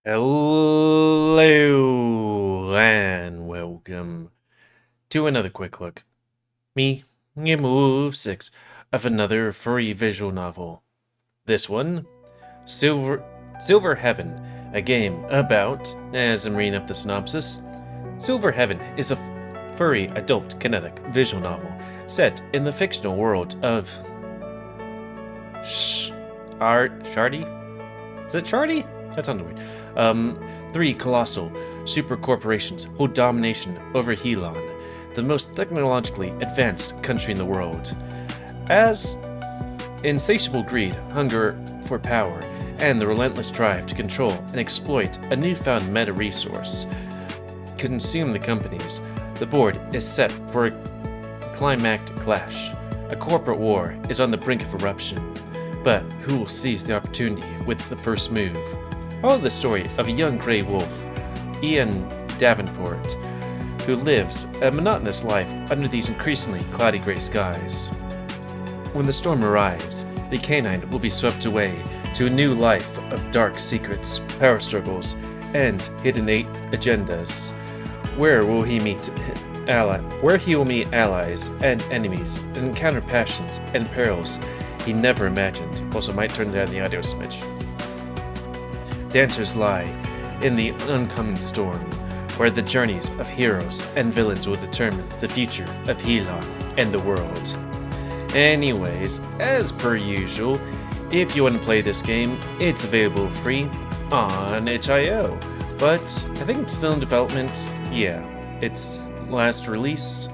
Hello and welcome to another quick look. Me, GamerWolfSix, of another furry visual novel. This one, Silver Heaven, a game about, as I'm reading up the synopsis, Silver Heaven is a furry adult kinetic visual novel set in the fictional world of Shadre? Is it Shadre? That sounded weird. Three colossal super corporations hold domination over Helion, the most technologically advanced country in the world. As insatiable greed, hunger for power, and the relentless drive to control and exploit a newfound meta resource consume the companies, the board is set for a climactic clash. A corporate war is on the brink of eruption, but who will seize the opportunity with the first move? Follow the story of a young grey wolf, Ian Davenport, who lives a monotonous life under these increasingly cloudy grey skies. When the storm arrives, the canine will be swept away to a new life of dark secrets, power struggles, and hidden agendas. Where he will meet allies and enemies and encounter passions and perils he never imagined. Also, might turn down the audio smidge. The answers lie in the oncoming storm, where the journeys of heroes and villains will determine the future of Helion and the world. Anyways, as per usual, if you want to play this game, it's available free on itch.io, but I think it's still in development. Yeah, its last release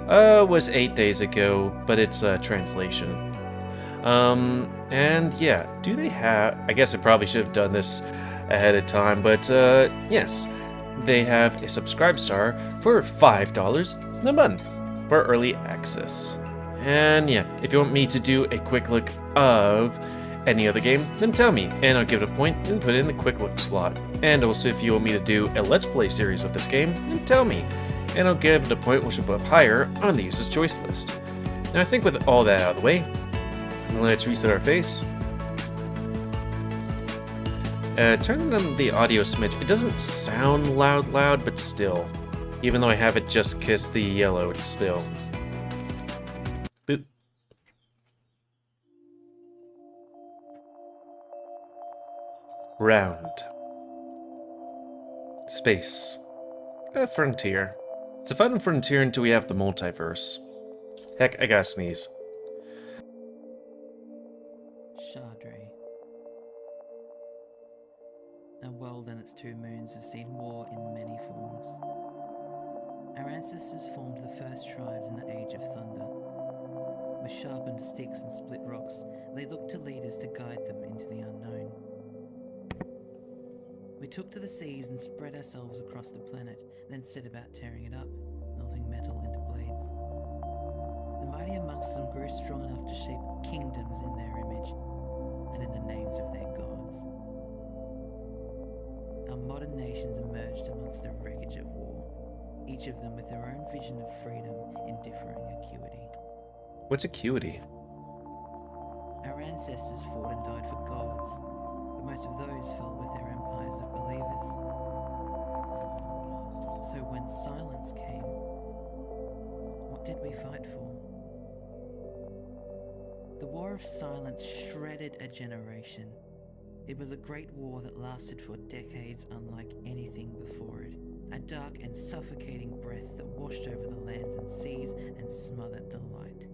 was 8 days ago, but it's a translation. And yeah, do they have... I guess I probably should have done this ahead of time, but yes, they have a subscribe star for $5 a month for early access. And yeah, if you want me to do a quick look of any other game, then tell me, and I'll give it a point and put it in the quick look slot. And also, if you want me to do a let's play series of this game, then tell me, and I'll give it a point which will put up higher on the user's choice list. Now I think with all that out of the way, let's reset our face. Turn on the audio smidge. It doesn't sound loud, but still. Even though I have it just kiss the yellow, it's still. Boop. Round. Space. A frontier. It's a fun frontier until we have the multiverse. Heck, I gotta sneeze. Shadre. A world and its two moons have seen war in many forms. Our ancestors formed the first tribes in the Age of Thunder. With sharpened sticks and split rocks, they looked to leaders to guide them into the unknown. We took to the seas and spread ourselves across the planet, then set about tearing it up, melting metal into blades. The mighty amongst them grew strong enough to shape kingdoms in their image, and in the names of their gods. Our modern nations emerged amongst the wreckage of war, each of them with their own vision of freedom in differing acuity. What's acuity? Our ancestors fought and died for gods, but most of those fell with their empires of believers. So when silence came, what did we fight for? The War of Silence shredded a generation. It was a great war that lasted for decades unlike anything before it. A dark and suffocating breath that washed over the lands and seas and smothered the light.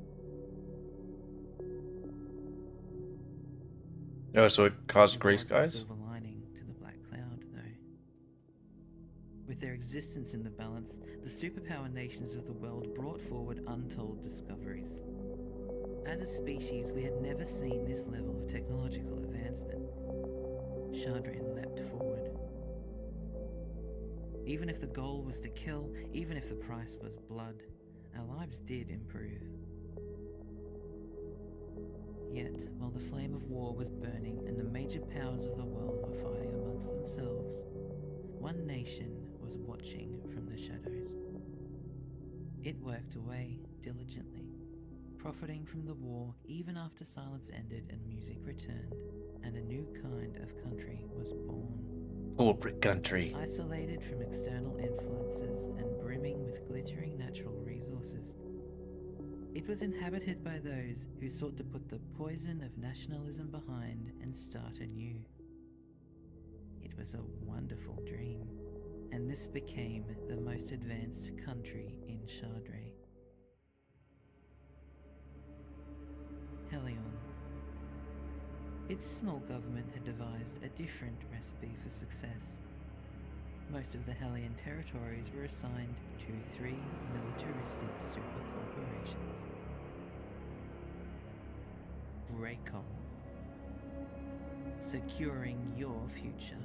Oh, so it caused gray There was a skies? silver lining to the black cloud, though. With their existence in the balance, the superpower nations of the world brought forward untold discoveries. As a species, we had never seen this level of technological advancement. Shadre leapt forward. Even if the goal was to kill, even if the price was blood, our lives did improve. Yet, while the flame of war was burning and the major powers of the world were fighting amongst themselves, one nation was watching from the shadows. It worked away diligently, profiting from the war even after silence ended and music returned, and a new kind of country was born. corporate country. Isolated from external influences and brimming with glittering natural resources. It was inhabited by those who sought to put the poison of nationalism behind and start anew. It was a wonderful dream, and this became the most advanced country in Shadre. Helion. Its small government had devised a different recipe for success. Most of the Helion territories were assigned to 3 militaristic supercorporations. Braycom. Securing your future.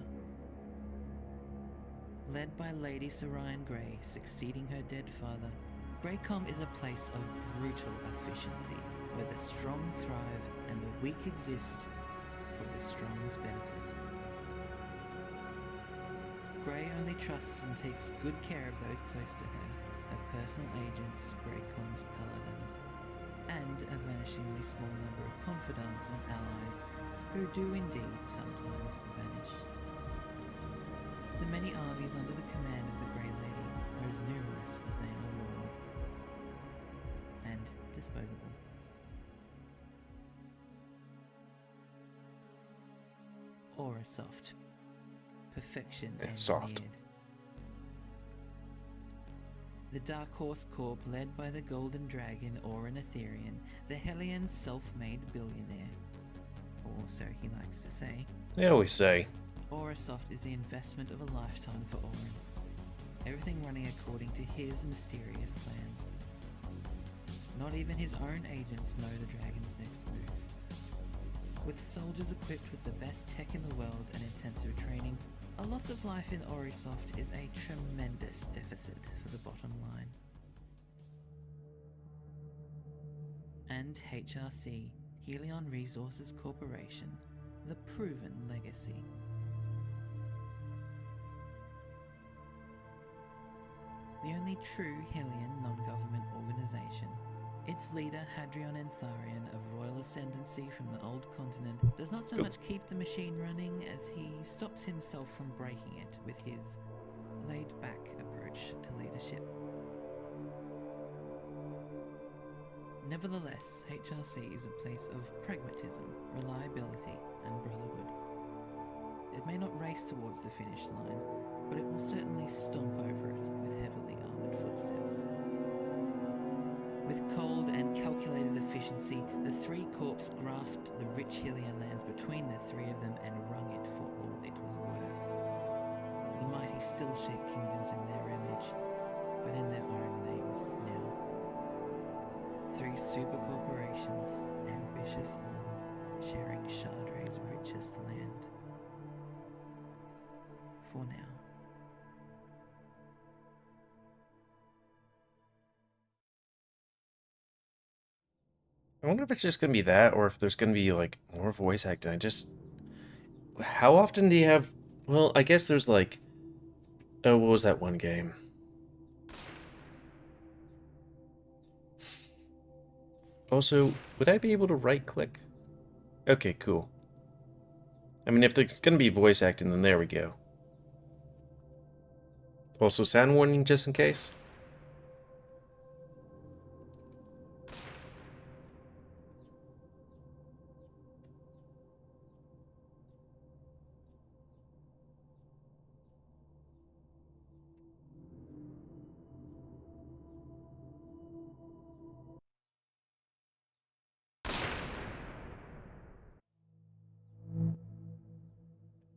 Led by Lady Serine Grey succeeding her dead father, Greycom is a place of brutal efficiency, where the strong thrive and the weak exist for the strong's benefit. Grey only trusts and takes good care of those close to her, her personal agents, Greycom's paladins, and a vanishingly small number of confidants and allies who do indeed sometimes vanish. The many armies under the command of the Grey Lady are as numerous as they are loyal and disposable. Aura soft. Perfection soft. engineered. The Dark Horse Corp, led by the Golden Dragon Orin Aetherian, the Helion self-made billionaire. Or so he likes to say. They always say. Aurasoft is the investment of a lifetime for Orin. Everything running according to his mysterious plans. Not even his own agents know the dragon's next move. With soldiers equipped with the best tech in the world and intensive training, a loss of life in Aurasoft is a tremendous deficit for the bottom line. And HRC, Helion Resources Corporation, the proven legacy. The only true Helion non-government organization. Its leader, Hadrian Antharian, of royal ascendancy from the old continent, does not so much keep the machine running as he stops himself from breaking it with his laid-back approach to leadership. Nevertheless, HRC is a place of pragmatism, reliability, and brotherhood. It may not race towards the finish line, but it will certainly stomp over it with heavily armored footsteps. With cold and calculated efficiency, the 3 corps grasped the rich Helion lands between the 3 of them and wrung it for all it was worth. The mighty still shape kingdoms in their image, but in their own names now. 3 super corporations, ambitious all, sharing Shadre's richest land. For now. I wonder if it's just gonna be that, or if there's gonna be like more voice acting. How often do you have? Well, I guess there's like, oh, what was that one game? Also, would I be able to right-click? Okay, cool. I mean, if there's gonna be voice acting, then there we go. Also, sound warning just in case.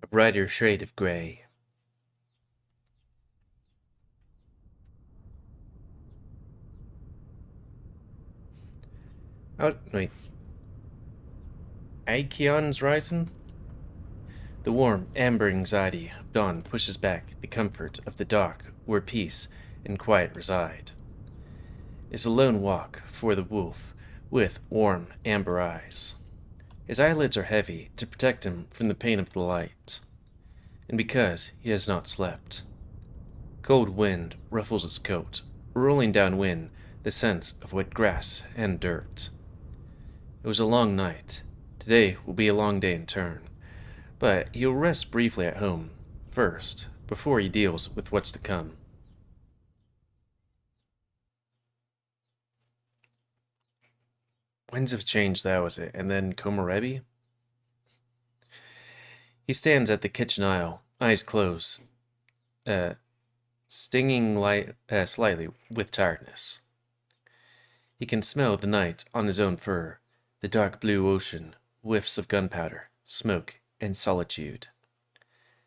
A brighter shade of gray. Oh, wait. Aikion's rising? The warm, amber anxiety of dawn pushes back the comfort of the dark where peace and quiet reside. It's a lone walk for the wolf with warm, amber eyes. His eyelids are heavy to protect him from the pain of the light, and because he has not slept. Cold wind ruffles his coat, rolling downwind the scents of wet grass and dirt. It was a long night. Today will be a long day in turn, but he'll rest briefly at home first, before he deals with what's to come. Winds of Change, that was it. And then Komorebi? He stands at the kitchen aisle, eyes closed, stinging slightly with tiredness. He can smell the night on his own fur, the dark blue ocean, whiffs of gunpowder, smoke, and solitude.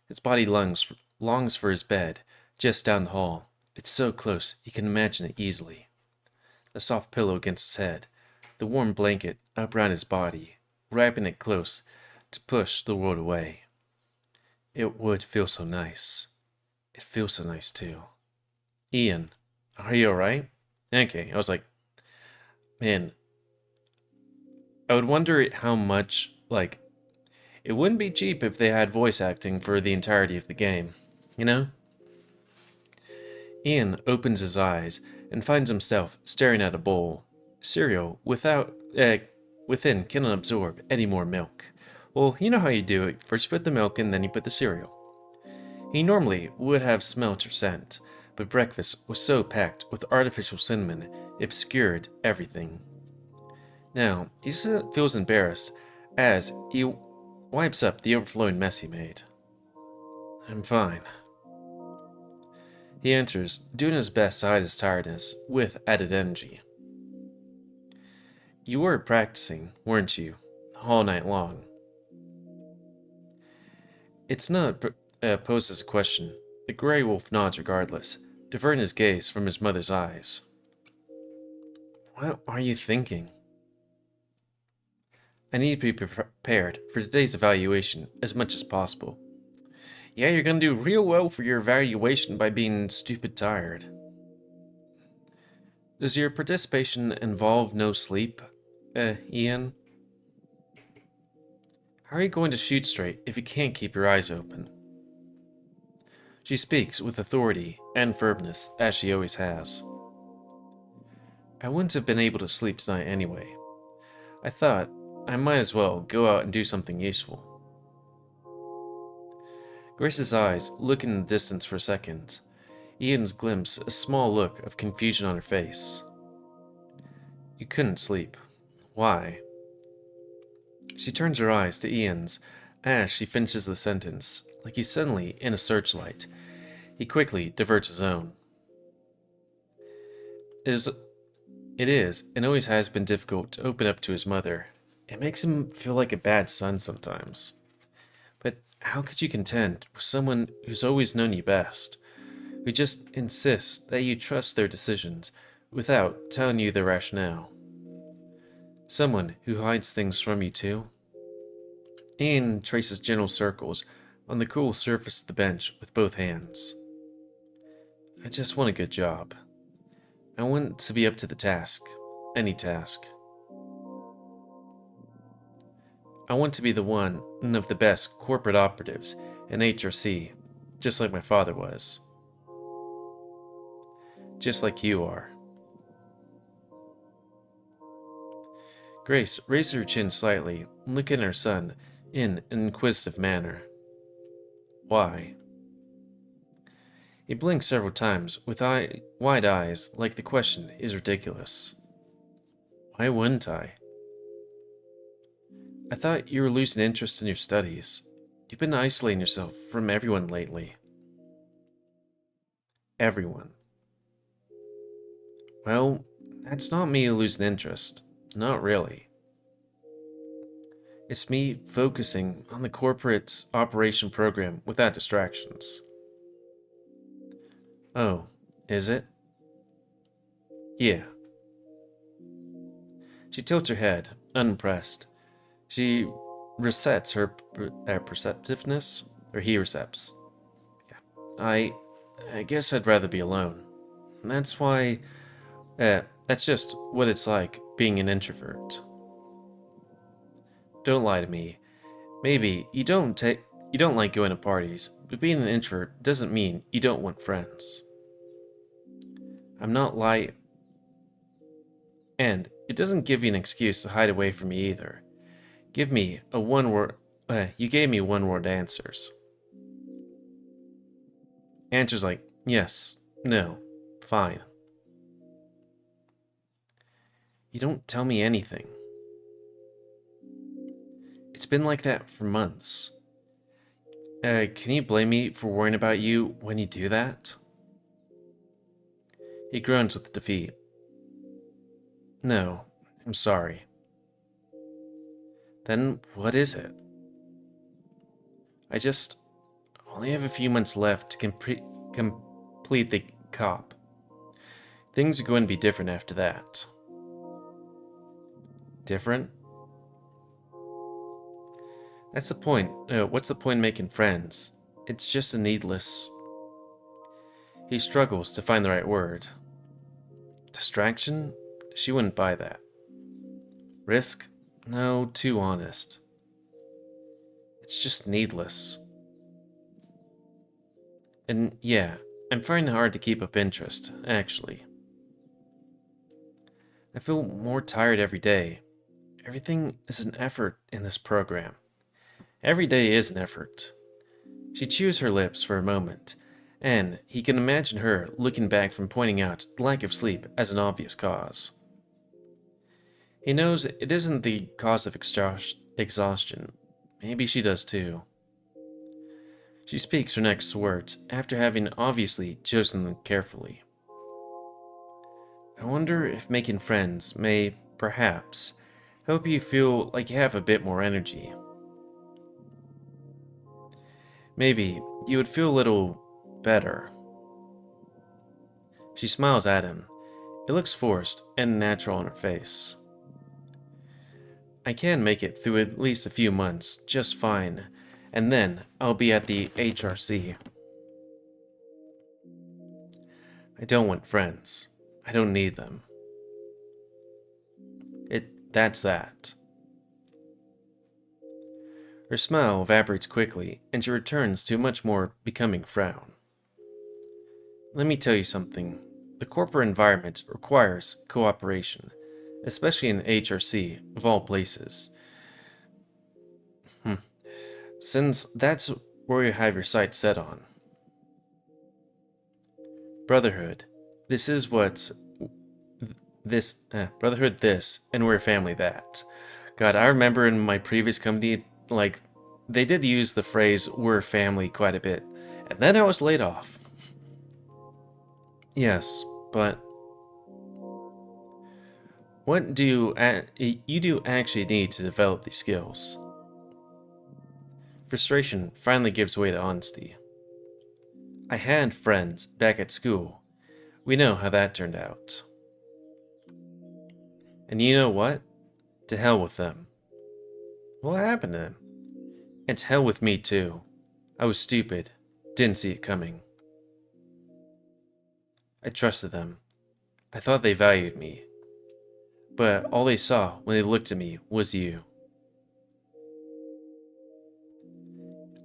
His body longs for his bed, just down the hall. It's so close, he can imagine it easily. The soft pillow against his head, the warm blanket up round his body, wrapping it close to push the world away. It would feel so nice. It feels so nice, too. Ian, are you alright? Okay, I was like, man, I would wonder how much, it wouldn't be cheap if they had voice acting for the entirety of the game, you know? Ian opens his eyes and finds himself staring at a bowl. Cereal within cannot absorb any more milk. Well, you know how you do it. First you put the milk in, then you put the cereal. He normally would have smelt or scent, but breakfast was so packed with artificial cinnamon it obscured everything. Now, he feels embarrassed as he wipes up the overflowing mess he made. I'm fine. He answers, doing his best to hide his tiredness with added energy. You were practicing, weren't you, all night long? It's not posed as a question. The gray wolf nods regardless, diverting his gaze from his mother's eyes. What are you thinking? I need to be prepared for today's evaluation as much as possible. Yeah, you're gonna do real well for your evaluation by being stupid tired. Does your participation involve no sleep, Ian? How are you going to shoot straight if you can't keep your eyes open? She speaks with authority and firmness, as she always has. I wouldn't have been able to sleep tonight anyway. I thought I might as well go out and do something useful. Grace's eyes look in the distance for a second. Ian's glimpse a small look of confusion on her face. You couldn't sleep. Why? She turns her eyes to Ian's as she finishes the sentence, like he's suddenly in a searchlight. He quickly diverts his own. It is, and always has been difficult to open up to his mother. It makes him feel like a bad son sometimes. But how could you contend with someone who's always known you best, who just insists that you trust their decisions without telling you their rationale? Someone who hides things from you too? Ian traces gentle circles on the cool surface of the bench with both hands. I just want a good job. I want to be up to the task. Any task. I want to be one of the best corporate operatives in HRC, just like my father was. Just like you are. Grace raises her chin slightly, looking at her son in an inquisitive manner. Why? He blinks several times with wide eyes like the question is ridiculous. Why wouldn't I? I thought you were losing interest in your studies. You've been isolating yourself from everyone lately. Everyone. Well, that's not me losing interest. Not really. It's me focusing on the corporate operation program without distractions. Oh, is it? Yeah. She tilts her head, unimpressed. She resets her perceptiveness, or he recepts. Yeah. I guess I'd rather be alone. That's why, that's just what it's like being an introvert. Don't lie to me. Maybe you don't like going to parties, but being an introvert doesn't mean you don't want friends. I'm not lying. And it doesn't give you an excuse to hide away from me either. You gave me one-word answers. Answers like, yes, no, fine. You don't tell me anything. It's been like that for months. Can you blame me for worrying about you when you do that? He groans with defeat. No, I'm sorry. Then what is it? I just only have a few months left to complete the cop. Things are going to be different after that. Different? That's the point. What's the point in making friends? It's just a needless... He struggles to find the right word. Distraction? She wouldn't buy that. Risk? No, too honest. It's just needless. And yeah, I'm finding it hard to keep up interest, actually. I feel more tired every day. Everything is an effort in this program. Every day is an effort. She chews her lips for a moment, and he can imagine her looking back from pointing out lack of sleep as an obvious cause. He knows it isn't the cause of exhaustion. Maybe she does too. She speaks her next words after having obviously chosen them carefully. I wonder if making friends may, perhaps, help you feel like you have a bit more energy. Maybe you would feel a little better. She smiles at him. It looks forced and natural on her face. I can make it through at least a few months just fine, and then I'll be at the HRC. I don't want friends. I don't need them. That's that. Her smile evaporates quickly, and she returns to a much more becoming frown. Let me tell you something. The corporate environment requires cooperation, especially in HRC, of all places. Since that's where you have your sights set on. Brotherhood. This is what... Brotherhood this, and we're a family that. God, I remember in my previous company, they did use the phrase, we're a family quite a bit. And then I was laid off. Yes, but... What do you do actually need to develop these skills? Frustration finally gives way to honesty. I had friends back at school. We know how that turned out. And you know what? To hell with them. What happened to them? And to hell with me too. I was stupid. Didn't see it coming. I trusted them. I thought they valued me. But all they saw when they looked at me was you.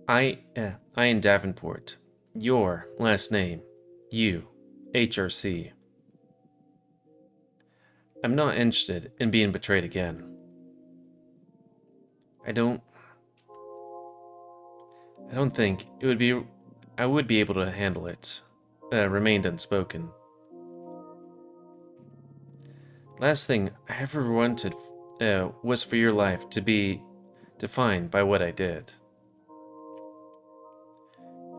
I am Davenport. Your last name. You. HRC. I'm not interested in being betrayed again. I don't think I would be able to handle it. Remained unspoken. Last thing I ever wanted was for your life to be defined by what I did.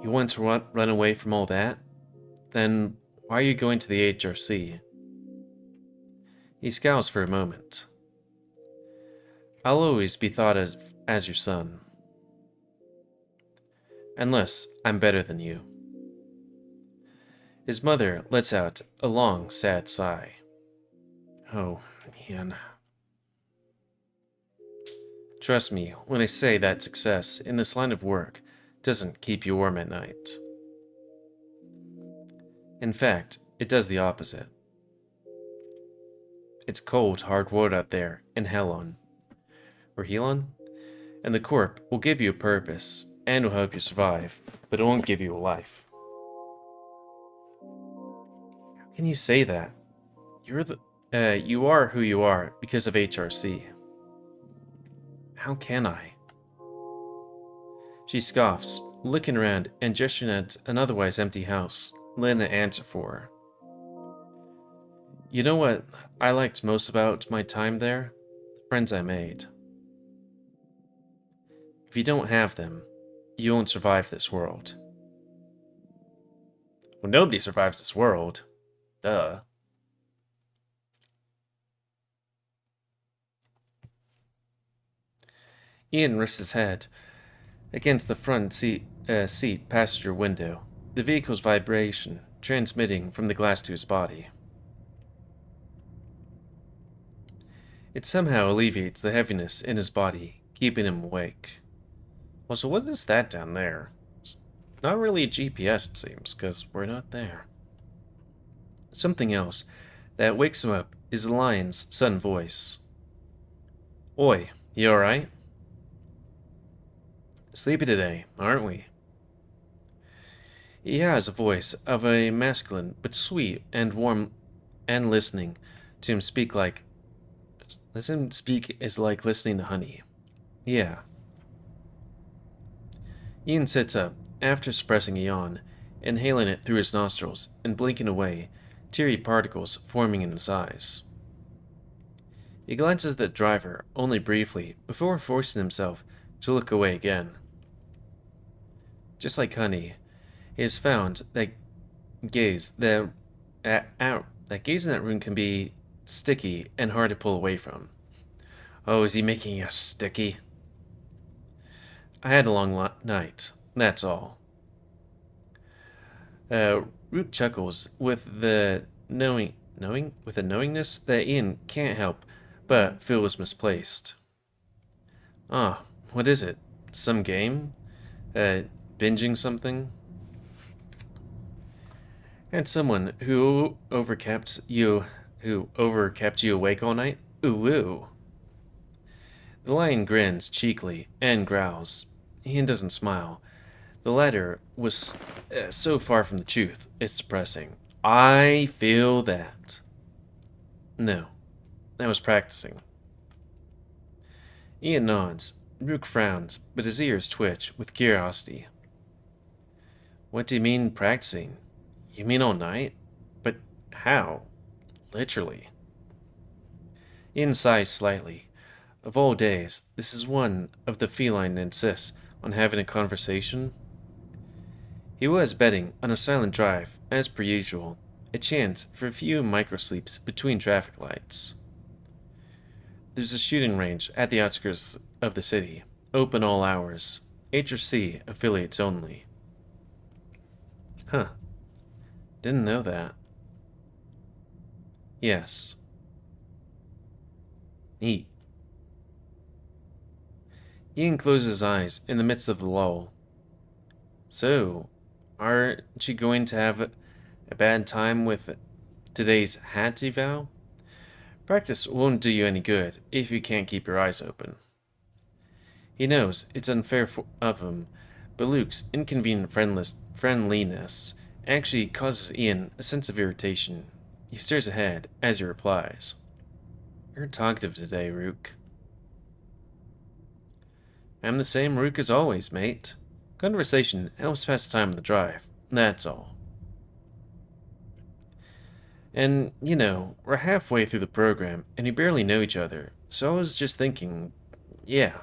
You want to run away from all that? Then why are you going to the HRC? He scowls for a moment. I'll always be thought of as your son. Unless I'm better than you. His mother lets out a long, sad sigh. Oh, Ian. Trust me when I say that success in this line of work doesn't keep you warm at night. In fact, it does the opposite. It's cold, hard world out there in Helion. Or Helion? And the Corp will give you a purpose and will help you survive, but it won't give you a life. How can you say that? You are who you are because of HRC. How can I? She scoffs, looking around and gesturing at an otherwise empty house, Lena answered for her. You know what I liked most about my time there? The friends I made. If you don't have them, you won't survive this world. Well, nobody survives this world. Duh. Ian rests his head against the front seat passenger window, the vehicle's vibration transmitting from the glass to his body. It somehow alleviates the heaviness in his body, keeping him awake. Also, what is that down there? It's not really a GPS, it seems, because we're not there. Something else that wakes him up is the lion's sudden voice. Oi, you alright? Sleepy today, aren't we? He has a voice of a masculine but sweet and warm, and listening to him speak is like listening to honey. Yeah. Ian sits up after suppressing a yawn, inhaling it through his nostrils and blinking away, teary particles forming in his eyes. He glances at the driver only briefly before forcing himself to look away again. Just like honey, he has found that gazing in that room can be sticky and hard to pull away from. Oh, is he making us sticky? I had a long night, that's all. Root chuckles with the knowingness that Ian can't help but feel was misplaced. Ah, what is it? Some game? Binging something? And someone who overkept you awake all night? Ooh ooh. The lion grins cheekily and growls. Ian doesn't smile. The latter was so far from the truth, it's depressing. I feel that. No, I was practicing. Ian nods. Rook frowns, but his ears twitch with curiosity. What do you mean practicing? You mean all night? But how? Literally. Ian sighs slightly. Of all days, this is one of the feline that insists on having a conversation. He was betting on a silent drive, as per usual, a chance for a few microsleeps between traffic lights. There's a shooting range at the outskirts of the city, open all hours, HRC affiliates only. Huh. Didn't know that. Yes. Neat. Ian closes his eyes in the midst of the lull. So, aren't you going to have a bad time with today's hat eval? Practice won't do you any good if you can't keep your eyes open. He knows it's unfair of him, but Luke's inconvenient friendliness actually causes Ian a sense of irritation. He stares ahead as he replies. You're talkative today, Rook. I'm the same Rook as always, mate. Conversation helps pass the time on the drive, that's all. And, you know, we're halfway through the program, and we barely know each other, so I was just thinking, yeah.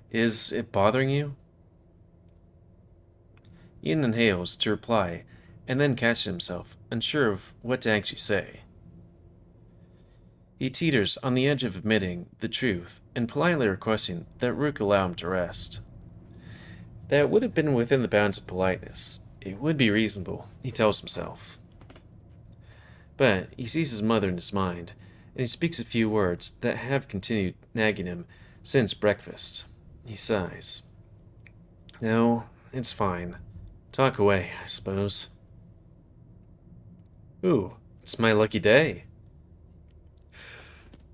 Is it bothering you? Ian inhales to reply, and then catches himself, unsure of what to actually say. He teeters on the edge of admitting the truth and politely requesting that Rook allow him to rest. That would have been within the bounds of politeness. It would be reasonable, he tells himself. But he sees his mother in his mind, and he speaks a few words that have continued nagging him since breakfast. He sighs. No, it's fine. Talk away, I suppose. Ooh, it's my lucky day.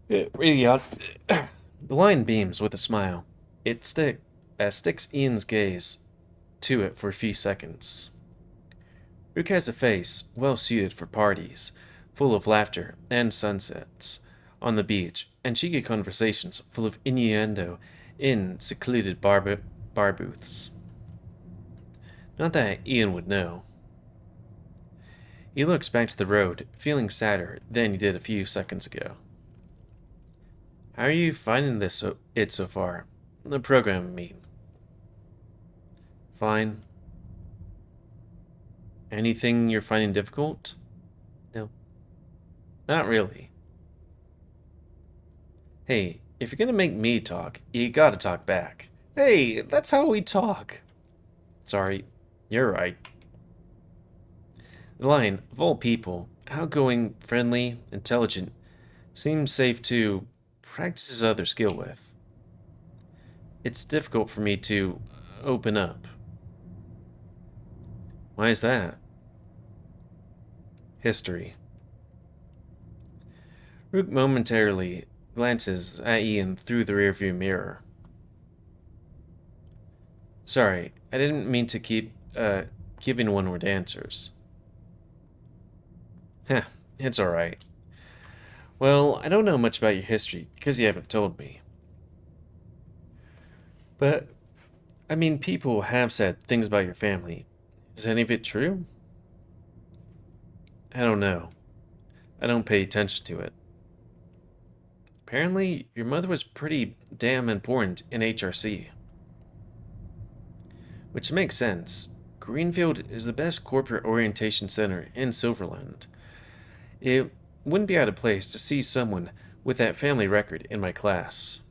The line beams with a smile. It sticks Ian's gaze to it for a few seconds. Rook has a face well suited for parties, full of laughter and sunsets on the beach, and cheeky conversations full of innuendo in secluded bar booths. Not that Ian would know. He looks back to the road, feeling sadder than he did a few seconds ago. How are you finding it so far? The program, I mean. Fine. Anything you're finding difficult? No. Not really. Hey, if you're gonna make me talk, you gotta talk back. Hey, that's how we talk. Sorry, you're right. The line, of all people, outgoing, friendly, intelligent, seems safe to practice his other skill with. It's difficult for me to open up. Why is that? History. Rook momentarily glances at Ian through the rearview mirror. Sorry, I didn't mean to keep giving one-word answers. Heh, it's alright. Well, I don't know much about your history because you haven't told me. But, I mean, people have said things about your family. Is any of it true? I don't know. I don't pay attention to it. Apparently, your mother was pretty damn important in HRC. Which makes sense. Greenfield is the best corporate orientation center in Silverland. It wouldn't be out of place to see someone with that family record in my class.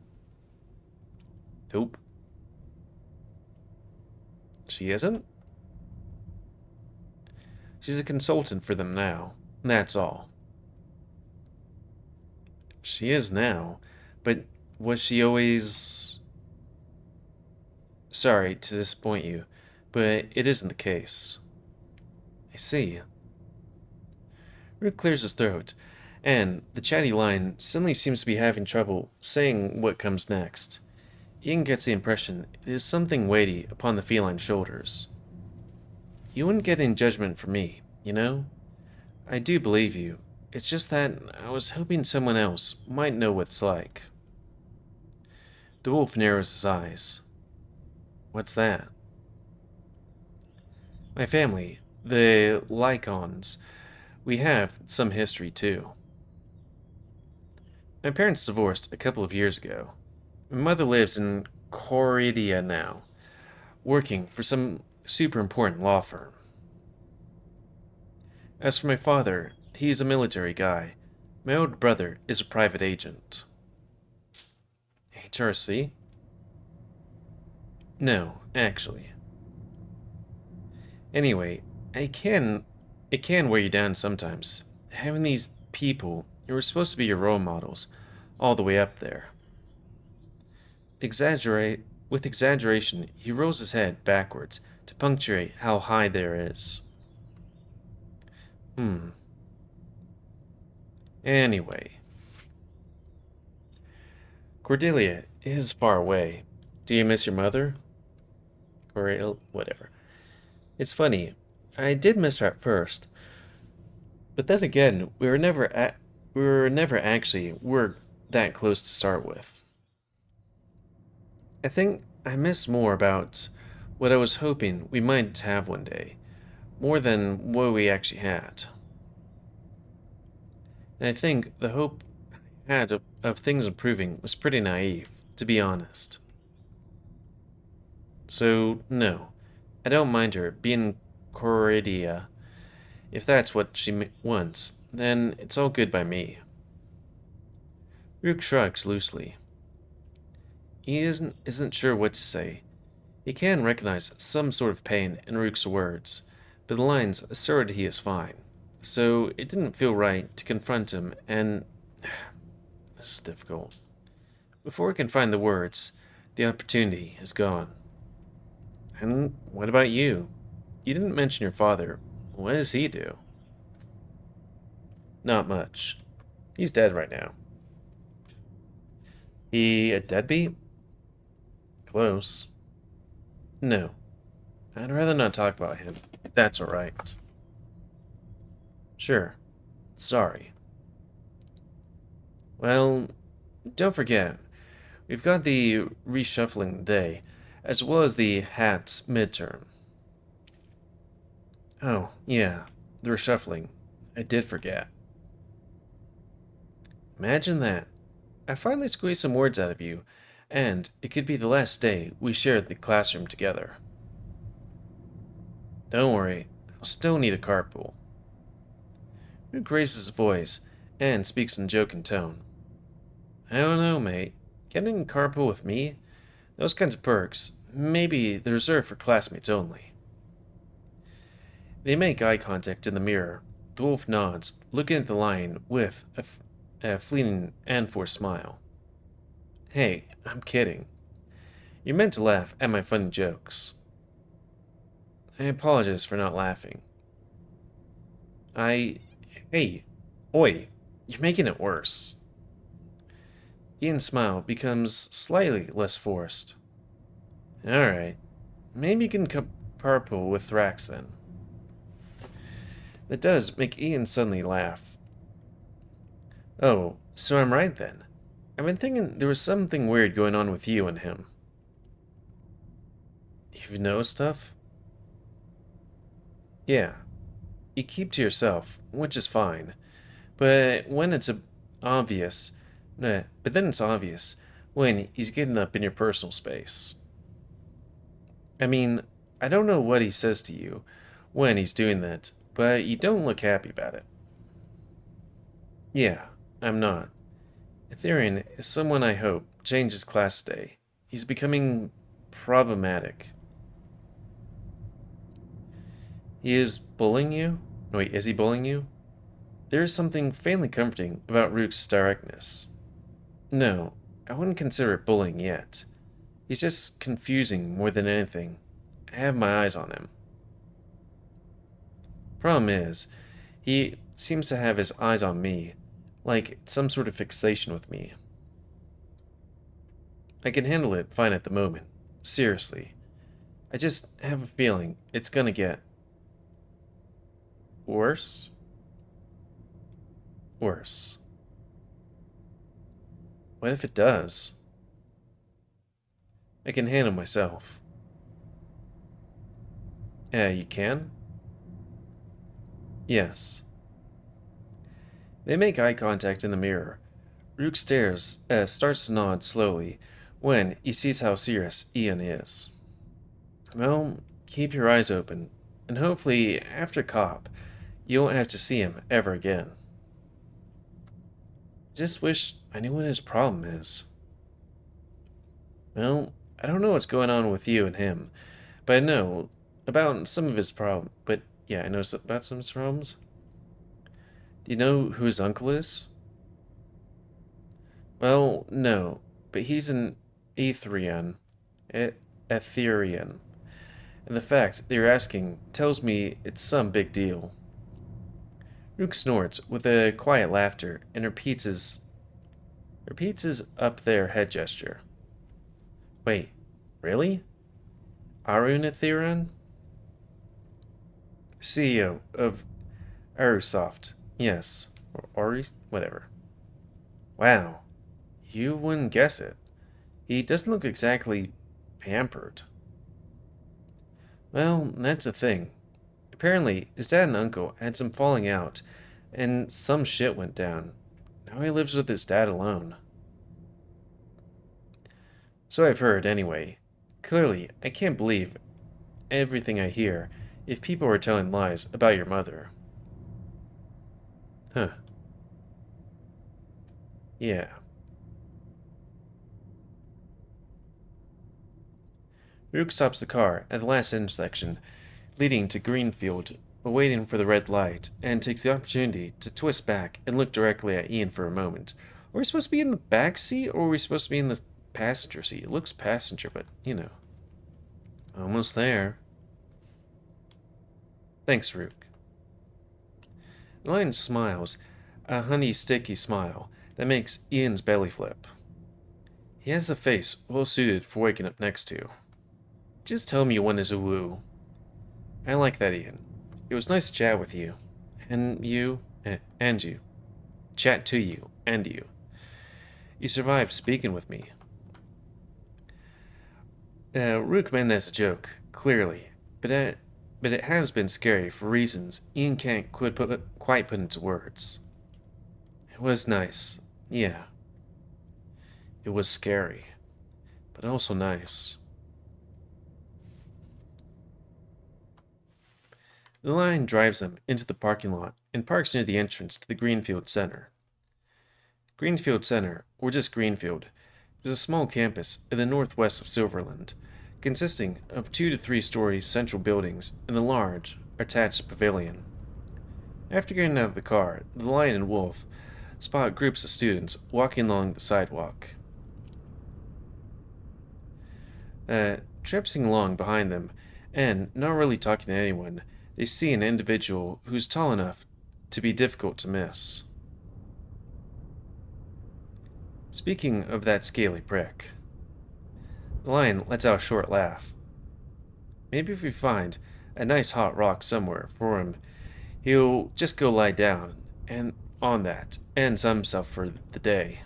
Nope. She isn't? She's a consultant for them now. That's all. She is now, but was she always... Sorry to disappoint you, but it isn't the case. I see. Rook clears his throat, and the chatty line suddenly seems to be having trouble saying what comes next. Ian gets the impression it is something weighty upon the feline's shoulders. You wouldn't get any judgment from me, you know? I do believe you. It's just that I was hoping someone else might know what it's like. The wolf narrows his eyes. What's that? My family, the Lycons, we have some history too. My parents divorced a couple of years ago. My mother lives in Corridia now, working for some super important law firm. As for my father, he's a military guy. My older brother is a private agent. HRC? No, actually. Anyway, it can wear you down sometimes. Having these people who are supposed to be your role models all the way up there. With exaggeration, he rolls his head backwards to punctuate how high there is. Anyway. Cordelia is far away. Do you miss your mother? Whatever. It's funny. I did miss her at first. But then again, we were never actually that close to start with. I think I miss more about what I was hoping we might have one day, more than what we actually had. And I think the hope I had of things improving was pretty naive, to be honest. So, no, I don't mind her being Corridia. If that's what she wants, then it's all good by me. Rook shrugs loosely. He isn't sure what to say. He can recognize some sort of pain in Rook's words, but the lines asserted he is fine, so it didn't feel right to confront him, and this is difficult. Before he can find the words, the opportunity is gone. And what about you? You didn't mention your father. What does he do? Not much. He's dead right now. He a deadbeat? Close. No. I'd rather not talk about him, if that's alright. Sure. Sorry. Well, don't forget, We've got the reshuffling day, as well as the hats midterm. Oh, yeah, the reshuffling. I did forget. Imagine that. I finally squeezed some words out of you, and it could be the last day we shared the classroom together. Don't worry, I'll still need a carpool. Luke raises his voice and speaks in a joking tone. I don't know, mate. Getting a carpool with me? Those kinds of perks, maybe they're reserved for classmates only. They make eye contact in the mirror. The wolf nods, looking at the lion with a fleeting and forced smile. Hey, I'm kidding. You're meant to laugh at my funny jokes. I apologize for not laughing. Hey, oi, you're making it worse. Ian's smile becomes slightly less forced. Alright, maybe you can carpool with Thrax then. That does make Ian suddenly laugh. Oh, so I'm right then. I've been thinking there was something weird going on with you and him. You know stuff? Yeah. You keep to yourself, which is fine. But when it's obvious, but then it's obvious when he's getting up in your personal space. I mean, I don't know what he says to you when he's doing that, but you don't look happy about it. Yeah, I'm not. Ethereum is someone I hope changes class today. He's becoming problematic. He is bullying you? Wait, is he bullying you? There is something faintly comforting about Rook's directness. No, I wouldn't consider it bullying yet. He's just confusing more than anything. I have my eyes on him. Problem is, he seems to have his eyes on me, like some sort of fixation with me. I can handle it fine at the moment. Seriously. I just have a feeling it's gonna get worse. Worse. What if it does? I can handle myself. You can? Yes. They make eye contact in the mirror. Rook starts to nod slowly when he sees how serious Ian is. Well, keep your eyes open, and hopefully, after Cop, you won't have to see him ever again. Just wish I knew what his problem is. Well, I don't know what's going on with you and him, but I know about some of his problems. But yeah, I know about some of his problems. Do you know who his uncle is? Well, no, but he's an Etherian. Etherian. And the fact that you're asking tells me it's some big deal. Rook snorts with a quiet laughter and repeats his up there head gesture. Wait, really? Arun Etherian? CEO of Aerosoft, yes. Or Ori, whatever. Wow, you wouldn't guess it. He doesn't look exactly pampered. Well, that's the thing. Apparently, his dad and uncle had some falling out, and some shit went down. Now he lives with his dad alone. So I've heard, anyway. Clearly, I can't believe everything I hear if people are telling lies about your mother. Huh. Yeah. Rook stops the car at the last intersection, leading to Greenfield, waiting for the red light, and takes the opportunity to twist back and look directly at Ian for a moment. Are we supposed to be in the back seat, or are we supposed to be in the passenger seat? It looks passenger, but, you know. Almost there. Thanks, Rook. The lion smiles, a honey sticky smile that makes Ian's belly flip. He has a face well suited for waking up next to. Just tell me when is a woo. I like that, Ian. It was nice to chat with you. And you. And you. Chat to you. And you. You survived speaking with me. Rook meant as a joke, clearly, but it has been scary for reasons Ian can't quite put into words. It was nice, yeah. It was scary, but also nice. The line drives them into the parking lot and parks near the entrance to the Greenfield Center. Greenfield Center, or just Greenfield, is a small campus in the northwest of Silverland, consisting of 2 to 3 story central buildings and a large, attached pavilion. After getting out of the car, the Lion and Wolf spot groups of students walking along the sidewalk. Traipsing along behind them, and not really talking to anyone, they see an individual who's tall enough to be difficult to miss. Speaking of that scaly prick, the Lion lets out a short laugh. Maybe if we find a nice hot rock somewhere for him, he'll just go lie down, and on that, ends himself for the day.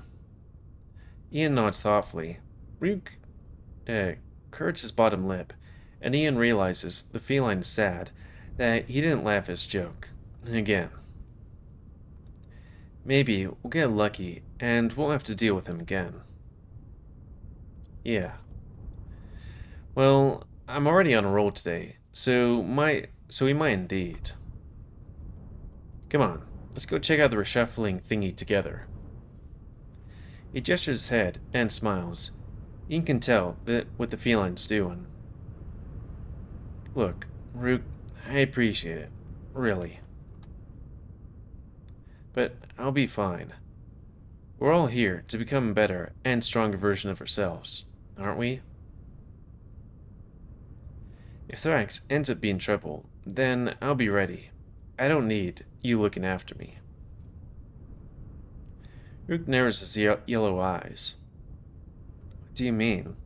Ian nods thoughtfully. Rook curds his bottom lip, and Ian realizes the feline is sad that he didn't laugh at his joke. Again. Maybe we'll get lucky and won't have to deal with him again. Yeah. Well, I'm already on a roll today, so we might indeed. Come on, let's go check out the reshuffling thingy together. He gestures his head and smiles. Ian can tell that what the feline's doing. Look, Rook, I appreciate it. Really. But I'll be fine. We're all here to become a better and stronger version of ourselves, aren't we? If Thrax ends up being trouble, then I'll be ready. I don't need you looking after me. Rook narrows his yellow eyes. What do you mean?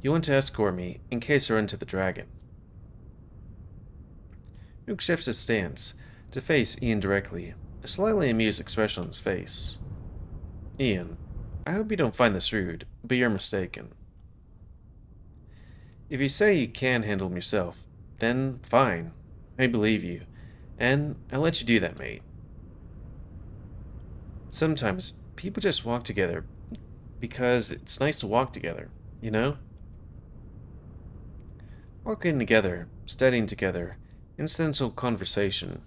You want to escort me in case I run into the dragon. Rook shifts his stance to face Ian directly, a slightly amused expression on his face. Ian, I hope you don't find this rude, but you're mistaken. If you say you can handle him yourself, then fine, I believe you, and I'll let you do that, mate. Sometimes people just walk together because it's nice to walk together, you know? Walking together, studying together, incidental conversation.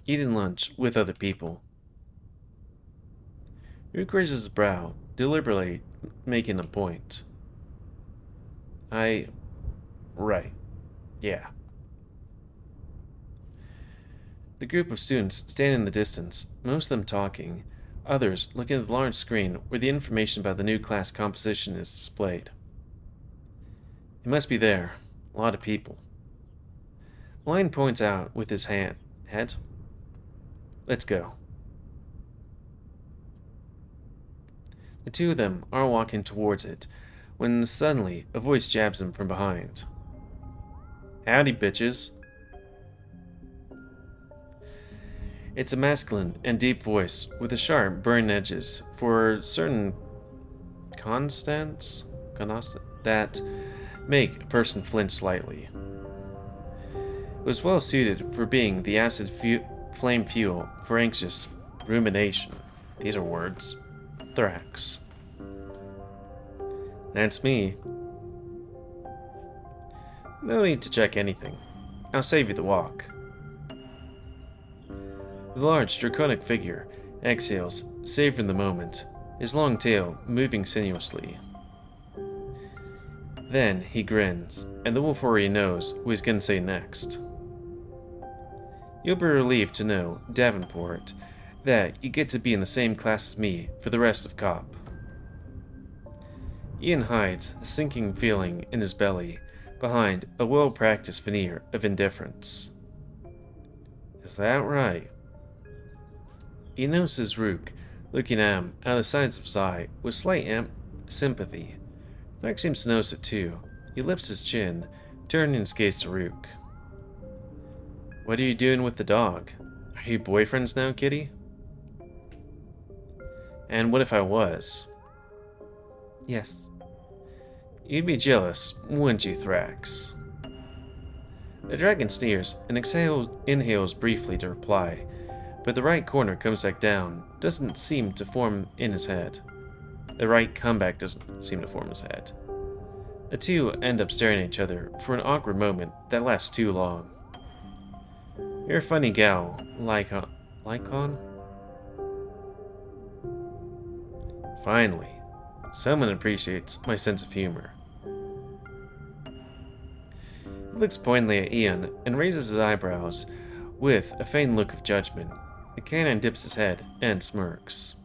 Eating lunch with other people. Rook raises his brow, deliberately making a point. Right. Yeah. The group of students stand in the distance, most of them talking, others looking at the large screen where the information about the new class composition is displayed. It must be there. A lot of people. Lion points out with his head. Let's go. The two of them are walking towards it, when suddenly a voice jabs him from behind. Howdy, bitches. It's a masculine and deep voice with a sharp, burning edges for certain constants that make a person flinch slightly. It was well suited for being the acid flame fuel for anxious rumination. These are words. Thrax. That's me. No need to check anything. I'll save you the walk. The large, draconic figure exhales, savoring the moment, his long tail moving sinuously. Then he grins, and the wolf already knows what he's going to say next. You'll be relieved to know, Davenport, that you get to be in the same class as me for the rest of COP. Ian hides a sinking feeling in his belly behind a well-practiced veneer of indifference. Is that right? He notices Rook looking at him out of the sides of his eye with slight sympathy. Thrax seems to notice it too. He lifts his chin, turning his gaze to Rook. What are you doing with the dog? Are you boyfriends now, kitty? And what if I was? Yes. You'd be jealous, wouldn't you, Thrax? The dragon sneers and inhales briefly to reply, but the right corner comes back down, doesn't seem to form in his head. The right comeback doesn't seem to form in his head. The two end up staring at each other for an awkward moment that lasts too long. You're a funny gal, Lycon? Finally, someone appreciates my sense of humor. He looks pointedly at Ian and raises his eyebrows with a faint look of judgment. The canine dips his head and smirks.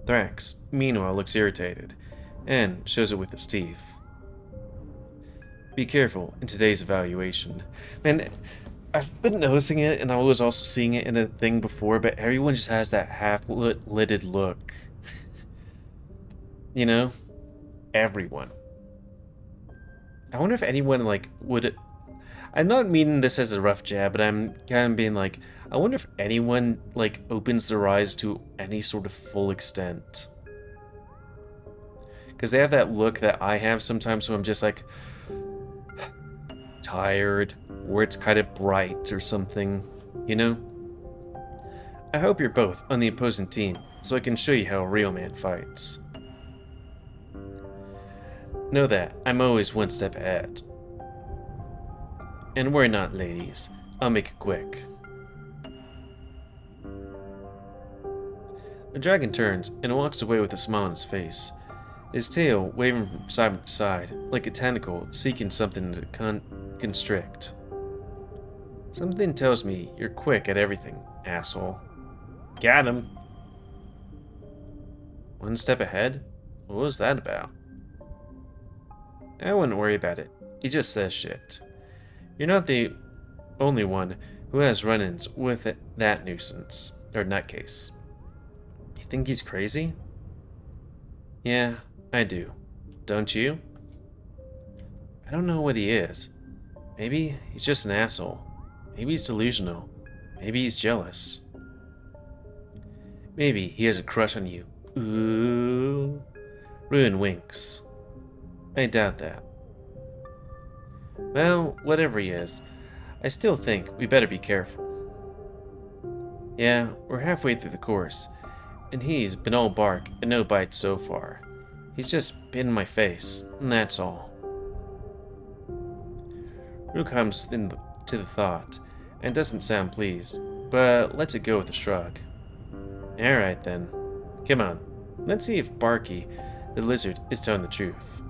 Thrax, meanwhile, looks irritated and shows it with his teeth. Be careful in today's evaluation. Man, I've been noticing it, and I was also seeing it in a thing before, but everyone just has that half-lidded look. You know? Everyone. I wonder if anyone, like, would... I'm not meaning this as a rough jab, but I'm kind of being like, I wonder if anyone, like, opens their eyes to any sort of full extent. Because they have that look that I have sometimes when I'm just like... tired, or it's kind of bright or something, you know? I hope you're both on the opposing team, so I can show you how a real man fights. Know that I'm always one step ahead. And worry not, ladies. I'll make it quick. The dragon turns and walks away with a smile on his face, his tail waving from side to side, like a tentacle seeking something to constrict. Something tells me you're quick at everything, asshole. Got him. One step ahead? What was that about? I wouldn't worry about it. He just says shit. You're not the only one who has run-ins with that nuisance, or nutcase. You think he's crazy? Yeah, I do. Don't you? I don't know what he is. Maybe he's just an asshole. Maybe he's delusional. Maybe he's jealous. Maybe he has a crush on you. Ooh. Ruin winks. I doubt that. Well, whatever he is, I still think we better be careful. Yeah, we're halfway through the course, and he's been all bark and no bites so far. He's just been in my face, and that's all. Rue comes to the thought, and doesn't sound pleased, but lets it go with a shrug. Alright then. Come on, let's see if Barky, the lizard, is telling the truth.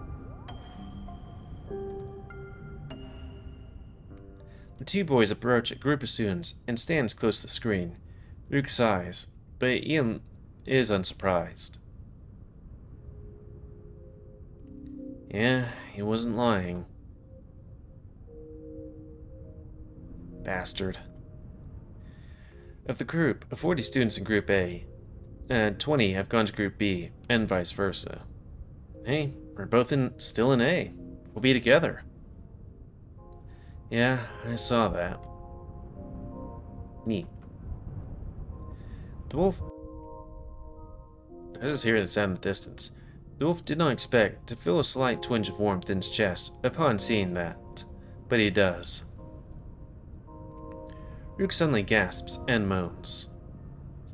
The two boys approach a group of students and stands close to the screen. Rook sighs, but Ian is unsurprised. Yeah, he wasn't lying. Bastard. Of the group of 40 students in Group A, 20 have gone to Group B, and vice versa. Hey, we're both still in A. We'll be together. Yeah, I saw that. Neat. The wolf... I just hear the sound in the distance. The wolf did not expect to feel a slight twinge of warmth in his chest upon seeing that, but he does. Rook suddenly gasps and moans.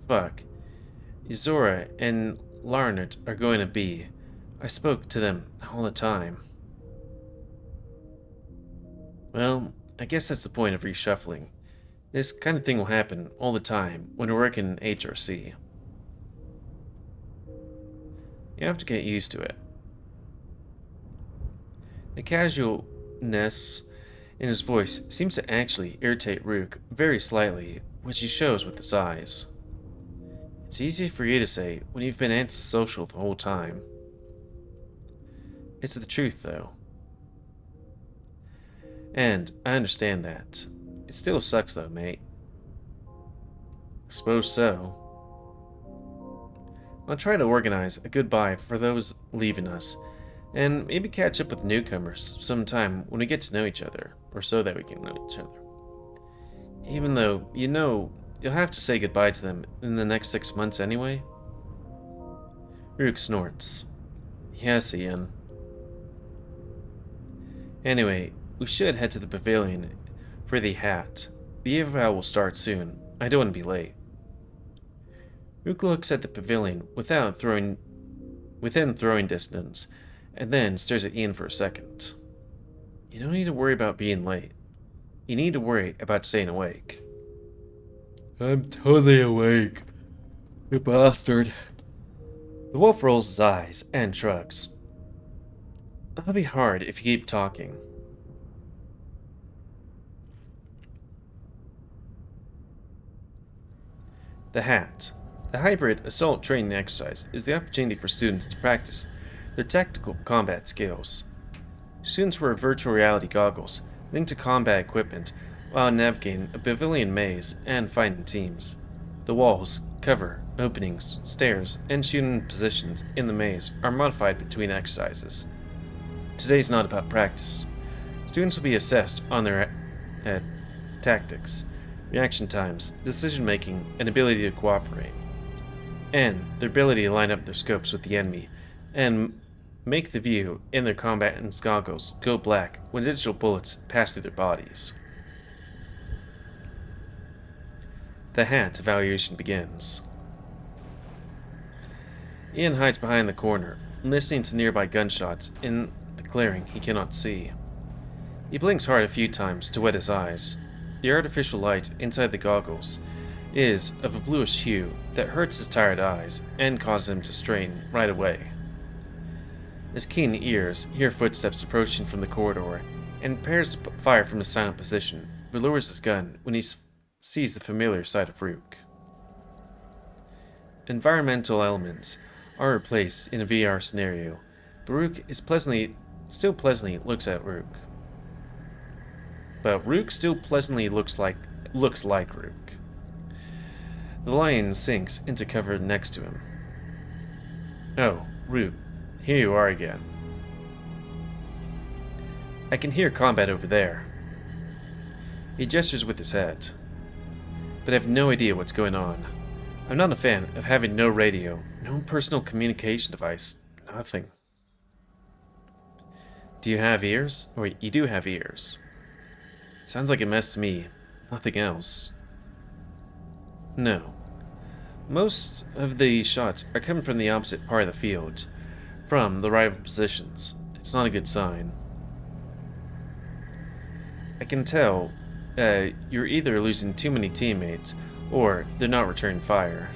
Fuck. Izora and Larnert are going to be. I spoke to them all the time. Well, I guess that's the point of reshuffling. This kind of thing will happen all the time when we're working in HRC. You have to get used to it. The casualness in his voice seems to actually irritate Rook very slightly, which he shows with his eyes. It's easy for you to say when you've been antisocial the whole time. It's the truth, though. And I understand that. It still sucks, though, mate. Suppose so. I'll try to organize a goodbye for those leaving us, and maybe catch up with newcomers sometime when we get to know each other, or so that we can know each other. Even though, you know, you'll have to say goodbye to them in the next 6 months anyway. Rook snorts. Yes, Ian. Anyway, we should head to the pavilion for the hat. The eval will start soon. I don't want to be late. Rook looks at the pavilion within throwing distance, and then stares at Ian for a second. You don't need to worry about being late. You need to worry about staying awake. I'm totally awake. You bastard. The wolf rolls his eyes and shrugs. That'll be hard if you keep talking. The hat. The hybrid assault training exercise is the opportunity for students to practice their tactical combat skills. Students wear virtual reality goggles linked to combat equipment while navigating a pavilion maze and fighting teams. The walls, cover, openings, stairs, and shooting positions in the maze are modified between exercises. Today's not about practice. Students will be assessed on their tactics, reaction times, decision-making, and ability to cooperate, and their ability to line up their scopes with the enemy, and make the view in their combatants' goggles go black when digital bullets pass through their bodies. The hat evaluation begins. Ian hides behind the corner, listening to nearby gunshots in the clearing he cannot see. He blinks hard a few times to wet his eyes. The artificial light inside the goggles is of a bluish hue that hurts his tired eyes and causes him to strain right away. His keen ears hear footsteps approaching from the corridor and prepares to fire from a silent position, but lowers his gun when he sees the familiar sight of Rook. Environmental elements are replaced in a VR scenario, but Rook still pleasantly looks at Rook. But Rook still pleasantly looks like Rook. The lion sinks into cover next to him. Oh, Rook, here you are again. I can hear combat over there. He gestures with his head, but I have no idea what's going on. I'm not a fan of having no radio, no personal communication device, nothing. Do you have ears? Or you do have ears. Sounds like a mess to me, nothing else. No. Most of the shots are coming from the opposite part of the field, from the rival positions. It's not a good sign. I can tell you're either losing too many teammates, or they're not returning fire.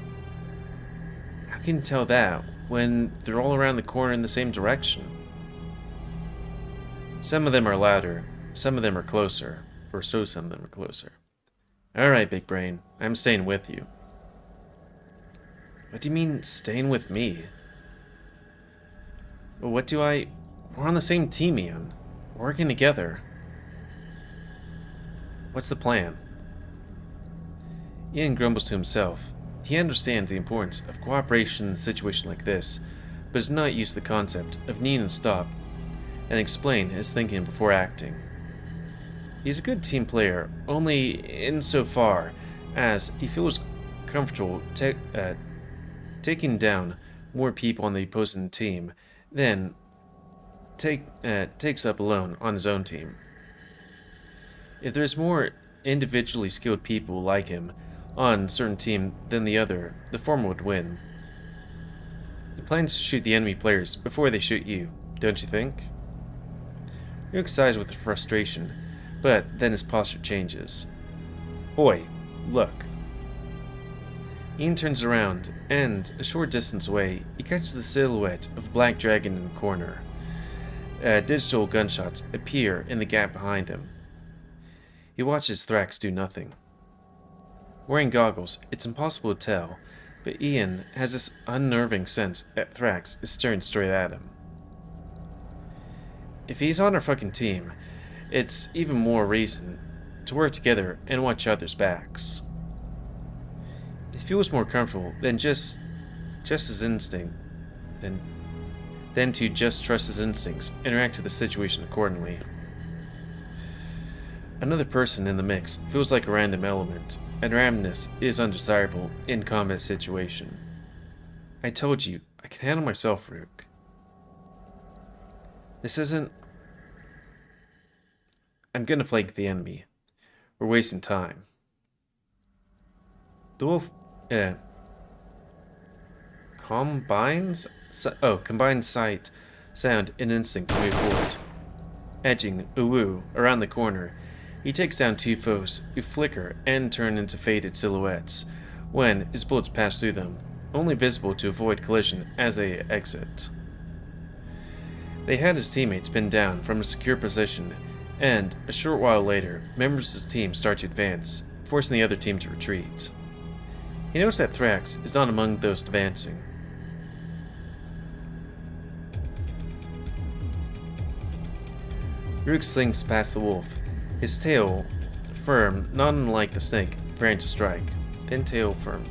How can you tell that when they're all around the corner in the same direction? Some of them are louder, some of them are closer, or so some of them are closer. Alright, Big Brain, I'm staying with you. What do you mean, staying with me? Well, we're on the same team, Ian. We're working together. What's the plan? Ian grumbles to himself. He understands the importance of cooperation in a situation like this, but is not used to the concept of needing to stop and explain his thinking before acting. He's a good team player, only insofar as he feels comfortable taking down more people on the opposing team than takes up alone on his own team. If there's more individually skilled people like him on a certain team than the other, the former would win. He plans to shoot the enemy players before they shoot you, don't you think? Rook sighs with frustration, but then his posture changes. Oi, look. Ian turns around, and a short distance away, he catches the silhouette of a black dragon in the corner. Digital gunshots appear in the gap behind him. He watches Thrax do nothing. Wearing goggles, it's impossible to tell, but Ian has this unnerving sense that Thrax is staring straight at him. If he's on our fucking team, it's even more reason to work together and watch each other's backs. It feels more comfortable than just his instinct, than to just trust his instincts and react to the situation accordingly. Another person in the mix feels like a random element, and randomness is undesirable in combat situation. I told you, I can handle myself, Rook. This isn't... I'm gonna flank the enemy. We're wasting time. The wolf... combines sight, sound, and instinct to move forward. Edging Uwu around the corner, he takes down two foes who flicker and turn into faded silhouettes when his bullets pass through them, only visible to avoid collision as they exit. They had his teammates pinned down from a secure position, and a short while later, members of his team start to advance, forcing the other team to retreat. He notes that Thrax is not among those advancing. Rook slinks past the wolf, his tail firm, not unlike the snake, preparing to strike. Thin tail firm.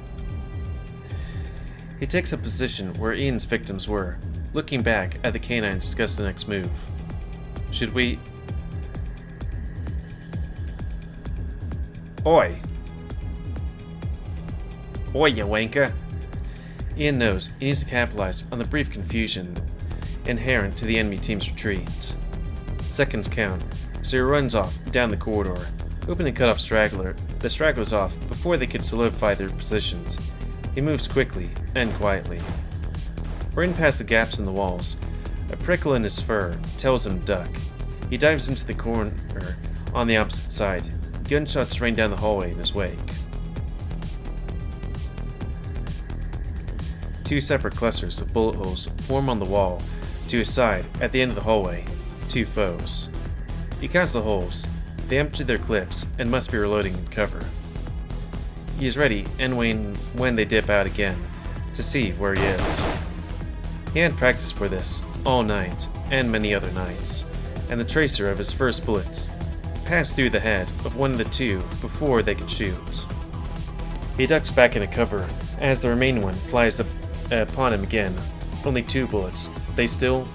He takes a position where Ian's victims were, looking back at the canine to discuss the next move. Should we... Oi! Oi, you wanker! Ian knows he needs to capitalize on the brief confusion inherent to the enemy team's retreat. Seconds count, so he runs off down the corridor, hoping to cut off the stragglers off before they could solidify their positions. He moves quickly and quietly. Running past the gaps in the walls, a prickle in his fur tells him duck. He dives into the corner on the opposite side. Gunshots rain down the hallway in his wake. Two separate clusters of bullet holes form on the wall to his side at the end of the hallway. Two foes. He counts the holes. They empty their clips and must be reloading in cover. He is ready and when they dip out again to see where he is. He had practiced for this all night and many other nights, and the tracer of his first bullets passed through the head of one of the two before they could shoot. He ducks back into cover as the remaining one flies upon him again. Only two bullets. They still...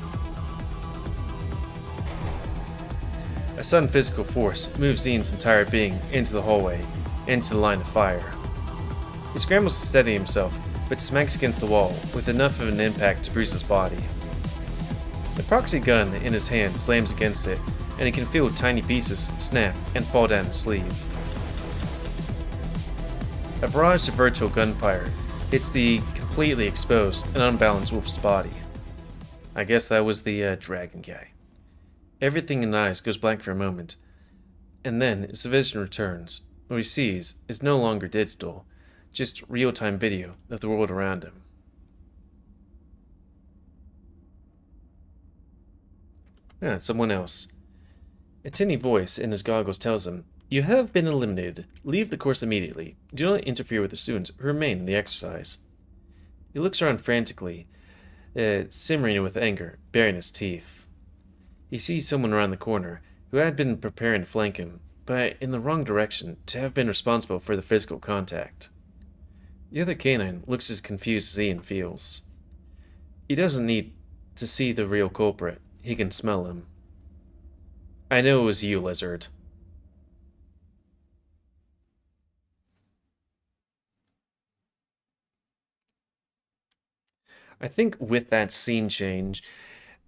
A sudden physical force moves Ian's entire being into the hallway, into the line of fire. He scrambles to steady himself, but smacks against the wall with enough of an impact to bruise his body. The proxy gun in his hand slams against it, and he can feel tiny pieces snap and fall down his sleeve. A barrage of virtual gunfire hits the completely exposed and unbalanced wolf's body. I guess that was the dragon guy. Everything in the eyes goes blank for a moment, and then his vision returns. What he sees is no longer digital, just real-time video of the world around him. Someone else. A tinny voice in his goggles tells him, "You have been eliminated. Leave the course immediately. Do not interfere with the students who remain in the exercise." He looks around frantically, simmering with anger, baring his teeth. He sees someone around the corner who had been preparing to flank him, but in the wrong direction to have been responsible for the physical contact. The other canine looks as confused as Ian feels. He doesn't need to see the real culprit. He can smell him. "I know it was you, lizard." I think with that scene change,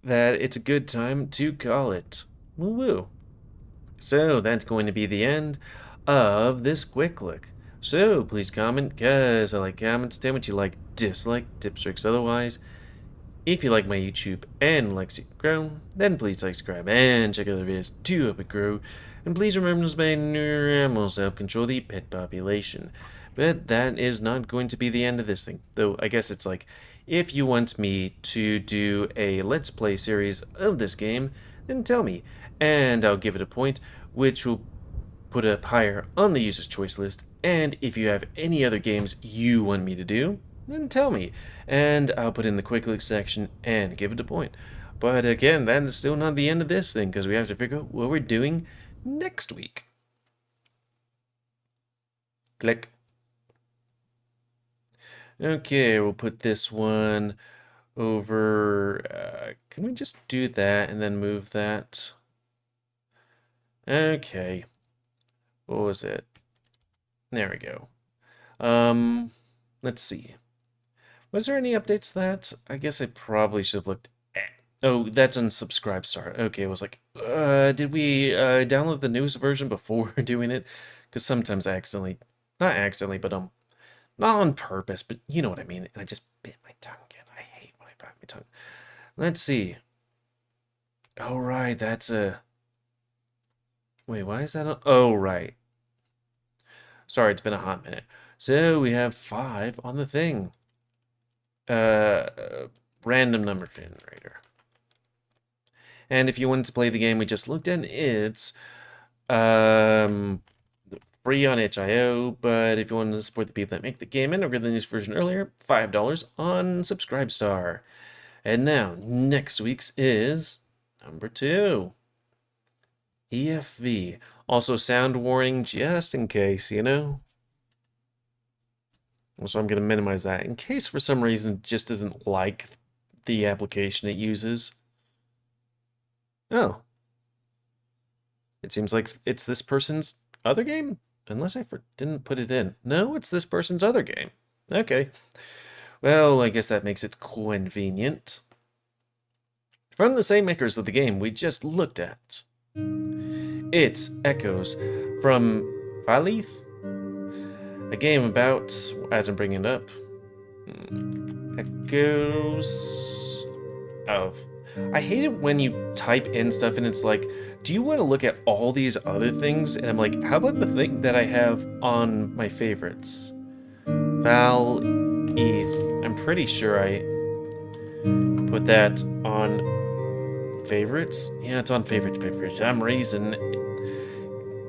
that it's a good time to call it. Woo-woo. So that's going to be the end of this quick look. So please comment, cause I like comments. Tell me what you like, dislike, tips, tricks, otherwise. If you like my YouTube and like to grow, then please like, subscribe, and check out other videos to help it grow. And please remember to spay new animals to help control the pet population. But that is not going to be the end of this thing. Though I guess it's like, if you want me to do a Let's Play series of this game, then tell me, and I'll give it a point, which will put up higher on the user's choice list. And if you have any other games you want me to do, then tell me, and I'll put in the quick look section and give it a point. But again, that is still not the end of this thing, because we have to figure out what we're doing next week. Click. Okay, we'll put this one over. Can we just do that and then move that? Okay. What was it? There we go. Let's see. Was there any updates to that? I guess I probably should have looked at... Oh, that's unsubscribe star. Okay, I was like, did we download the newest version before doing it? Because sometimes I accidentally... Not accidentally, but not on purpose, but you know what I mean. And I just bit my tongue again. I hate when I bite my tongue. Let's see. Oh, right, that's a... Wait, why is that? Oh, right. Sorry, it's been a hot minute. So we have 5 on the thing. Random number generator. And if you wanted to play the game we just looked at, it's free on itch.io, but if you want to support the people that make the game and upgrade the news version earlier, $5 on Subscribestar. And now, next week's is number 2. EFV. Also, sound warning just in case, you know? So I'm going to minimize that in case for some reason it just doesn't like the application it uses. Oh. It seems like it's this person's other game? Unless I didn't put it in. No, it's this person's other game. Okay. Well, I guess that makes it convenient. From the same makers of the game we just looked at. It's Echoes from Valith. A game about, as I'm bringing it up, Echoes of... I hate it when you type in stuff and it's like, do you want to look at all these other things? And I'm like, how about the thing that I have on my favorites? Val Eth. I'm pretty sure I put that on favorites. Yeah, it's on favorites, but for some reason,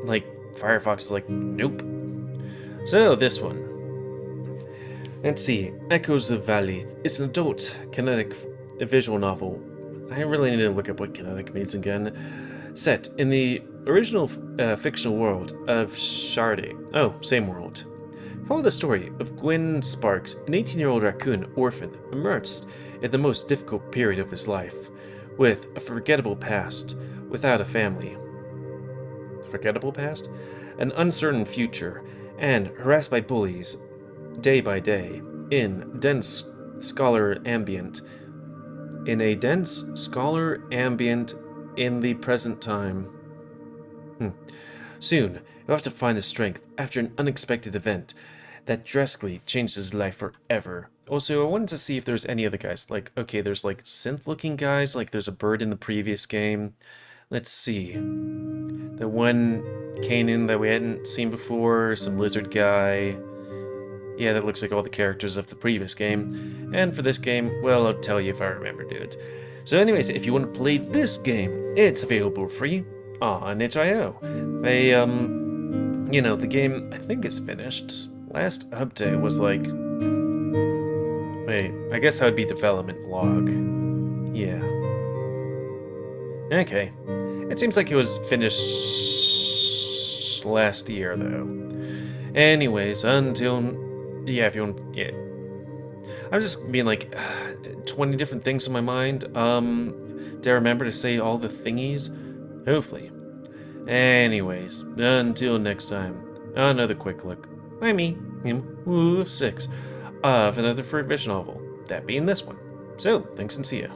like, Firefox is like, nope. So, this one. Let's see. Echoes of Valith is an adult, kinetic visual novel. I really need to look up what kinetic means again. Set in the original fictional world of Shadre. Oh, same world. Follow the story of Gwyn Sparks, an 18-year-old raccoon orphan immersed in the most difficult period of his life, with a forgettable past, without a family. Forgettable past? An uncertain future, and harassed by bullies day by day in a dense scholar ambient in the present time. Soon, he'll have to find his strength after an unexpected event that drastically changed his life forever. Also, I wanted to see if there's any other guys. Like, okay, there's like synth-looking guys, like there's a bird in the previous game. Let's see. The one canine that we hadn't seen before, some lizard guy. Yeah, that looks like all the characters of the previous game. And for this game, well, I'll tell you if I remember, dude. So anyways, if you want to play this game, it's available free on itch.io. They, you know, the game, I think is finished. Last update was like... Wait, I guess that would be development log. Yeah. Okay. It seems like it was finished last year, though. Anyways, until... Yeah, if you want... Yeah. I'm just being like 20 different things in my mind. Did I remember to say all the thingies? Hopefully. Anyways, until next time, another quick look by me, GamerWolfSix, of another furry fiction novel, that being this one. So, thanks and see ya.